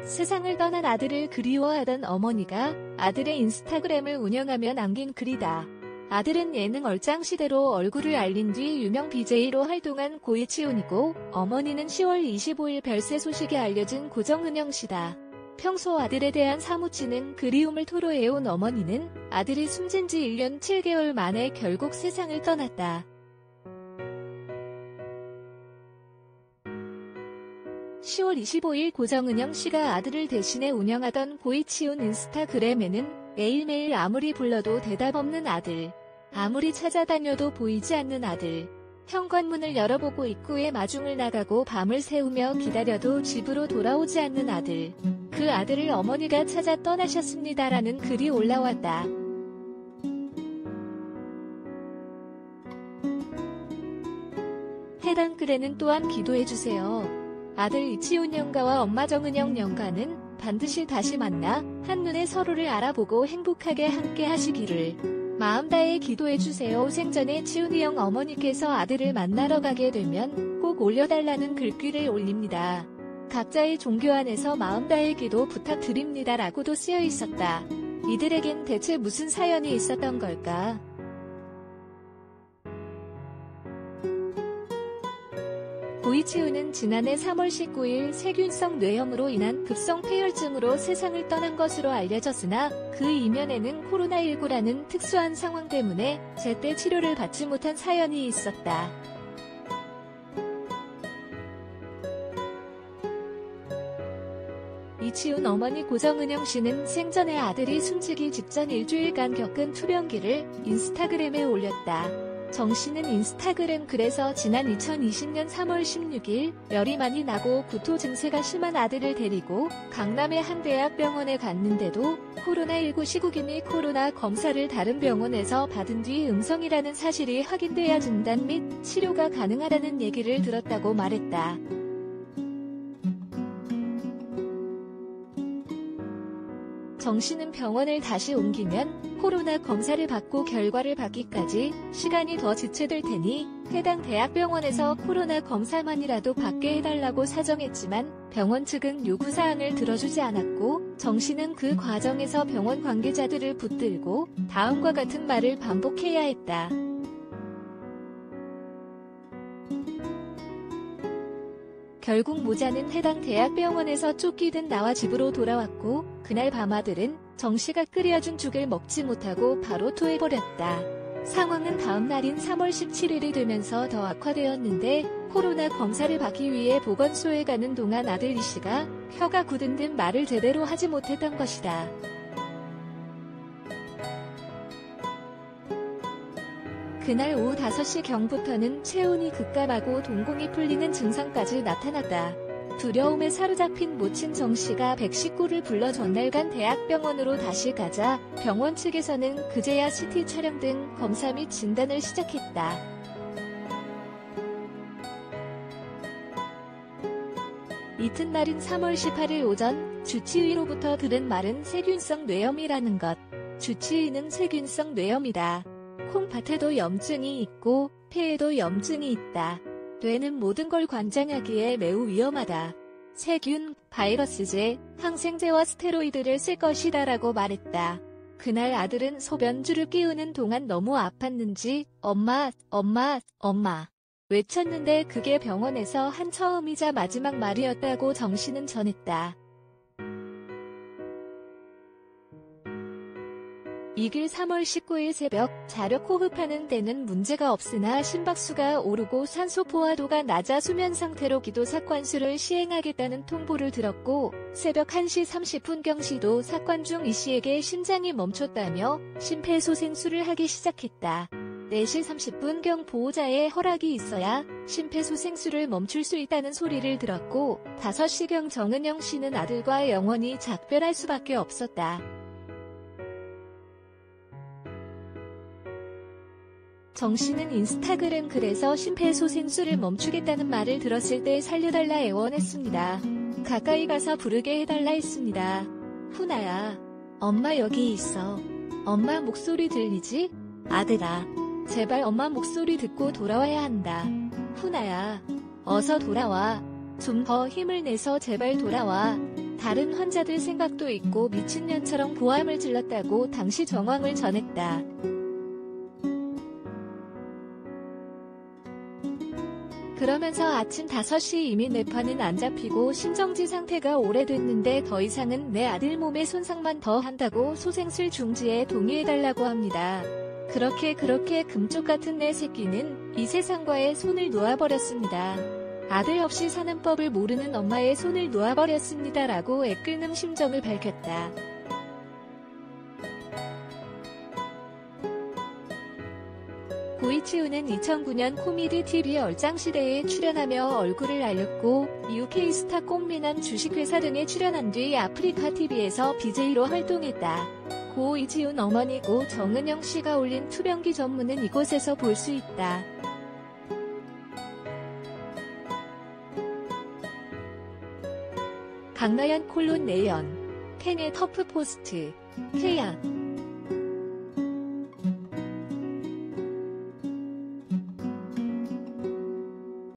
세상을 떠난 아들을 그리워하던 어머니가 아들의 인스타그램을 운영하며 남긴 글이다. 아들은 예능 얼짱시대로 얼굴을 알린 뒤 유명 BJ로 활동한 고이치훈이고, 어머니는 10월 25일 별세 소식이 알려진 고정은영씨다. 평소 아들에 대한 사무치는 그리움을 토로해온 어머니는 아들이 숨진 지 1년 7개월 만에 결국 세상을 떠났다. 10월 25일 고정은영 씨가 아들을 대신해 운영하던 고이치훈 인스타그램에는 매일매일 아무리 불러도 대답 없는 아들, 아무리 찾아다녀도 보이지 않는 아들, 현관문을 열어보고 입구에 마중을 나가고 밤을 새우며 기다려도 집으로 돌아오지 않는 아들, 그 아들을 어머니가 찾아 떠나셨습니다라는 글이 올라왔다. 해당 글에는 또한 기도해주세요. 아들 이치훈 영가와 엄마 정은영 영가는 반드시 다시 만나 한눈에 서로를 알아보고 행복하게 함께 하시기를 마음 다해 기도해주세요. 생전에 치훈이 형 어머니께서 아들을 만나러 가게 되면 꼭 올려달라는 글귀를 올립니다. 각자의 종교 안에서 마음 다해 기도 부탁드립니다 라고도 쓰여 있었다. 이들에겐 대체 무슨 사연이 있었던 걸까? 고이치훈은 지난해 3월 19일 세균성 뇌염으로 인한 급성 폐혈증으로 세상을 떠난 것으로 알려졌으나 그 이면에는 코로나19라는 특수한 상황 때문에 제때 치료를 받지 못한 사연이 있었다. 이치훈 어머니 고정은영 씨는 생전에 아들이 숨지기 직전 일주일간 겪은 투병기를 인스타그램에 올렸다. 정 씨는 인스타그램 글에서 지난 2020년 3월 16일 열이 많이 나고 구토 증세가 심한 아들을 데리고 강남의 한 대학병원에 갔는데도 코로나19 시국이니 코로나 검사를 다른 병원에서 받은 뒤 음성이라는 사실이 확인돼야 진단 및 치료가 가능하다는 얘기를 들었다고 말했다. 정 씨는 병원을 다시 옮기면 코로나 검사를 받고 결과를 받기까지 시간이 더 지체될 테니 해당 대학병원에서 코로나 검사만이라도 받게 해달라고 사정했지만 병원 측은 요구사항을 들어주지 않았고 정 씨는 그 과정에서 병원 관계자들을 붙들고 다음과 같은 말을 반복해야 했다. 결국 모자는 해당 대학병원에서 쫓기듯 나와 집으로 돌아왔고 그날 밤 아들은 정 씨가 끓여준 죽을 먹지 못하고 바로 토해버렸다. 상황은 다음 날인 3월 17일이 되면서 더 악화되었는데 코로나 검사를 받기 위해 보건소에 가는 동안 아들 이 씨가 혀가 굳은 듯 말을 제대로 하지 못했던 것이다. 그날 오후 5시경부터는 체온이 급감하고 동공이 풀리는 증상까지 나타났다. 두려움에 사로잡힌 모친 정 씨가 119를 불러 전날간 대학병원으로 다시 가자 병원 측에서는 그제야 CT 촬영 등 검사 및 진단을 시작했다. 이튿날인 3월 18일 오전 주치의로부터 들은 말은 세균성 뇌염이라는 것. 주치의는 세균성 뇌염이다. 콩팥에도 염증이 있고 폐에도 염증이 있다. 뇌는 모든 걸 관장하기에 매우 위험하다. 세균, 바이러스제, 항생제와 스테로이드를 쓸 것이다 라고 말했다. 그날 아들은 소변줄을 끼우는 동안 너무 아팠는지 엄마, 엄마, 엄마 외쳤는데 그게 병원에서 한 처음이자 마지막 말이었다고 정 씨는 전했다. 이길 3월 19일 새벽 자력 호흡하는 데는 문제가 없으나 심박수가 오르고 산소 포화도가 낮아 수면 상태로 기도 삭관술을 시행하겠다는 통보를 들었고 새벽 1시 30분경 시도 삭관 중 이 씨에게 심장이 멈췄다며 심폐소생술을 하기 시작했다. 4시 30분경 보호자의 허락이 있어야 심폐소생술을 멈출 수 있다는 소리를 들었고 5시경 정은영 씨는 아들과 영원히 작별할 수밖에 없었다. 정 씨는 인스타그램 글에서 심폐소생술을 멈추겠다는 말을 들었을 때 살려달라 애원했습니다. 가까이 가서 부르게 해달라 했습니다. 훈아야, 엄마 여기 있어. 엄마 목소리 들리지? 아들아, 제발 엄마 목소리 듣고 돌아와야 한다. 훈아야, 어서 돌아와. 좀 더 힘을 내서 제발 돌아와. 다른 환자들 생각도 있고 미친년처럼 고함을 질렀다고 당시 정황을 전했다. 그러면서 아침 5시 이미 뇌파는 안 잡히고 심정지 상태가 오래됐는데 더 이상은 내 아들 몸에 손상만 더 한다고 소생술 중지에 동의해달라고 합니다. 그렇게 금쪽 같은 내 새끼는 이 세상과의 손을 놓아버렸습니다. 아들 없이 사는 법을 모르는 엄마의 손을 놓아버렸습니다라고 애끓는 심정을 밝혔다. 고이치우는 2009년 코미디 TV 얼짱시대에 출연하며 얼굴을 알렸고 이후 K스타 꽃미남 주식회사 등에 출연한 뒤 아프리카TV에서 BJ로 활동했다. 고 이지훈 어머니고 정은영 씨가 올린 투병기 전문은 이곳에서 볼 수 있다. 강나연 콜론 내연 팬의 터프 포스트 K야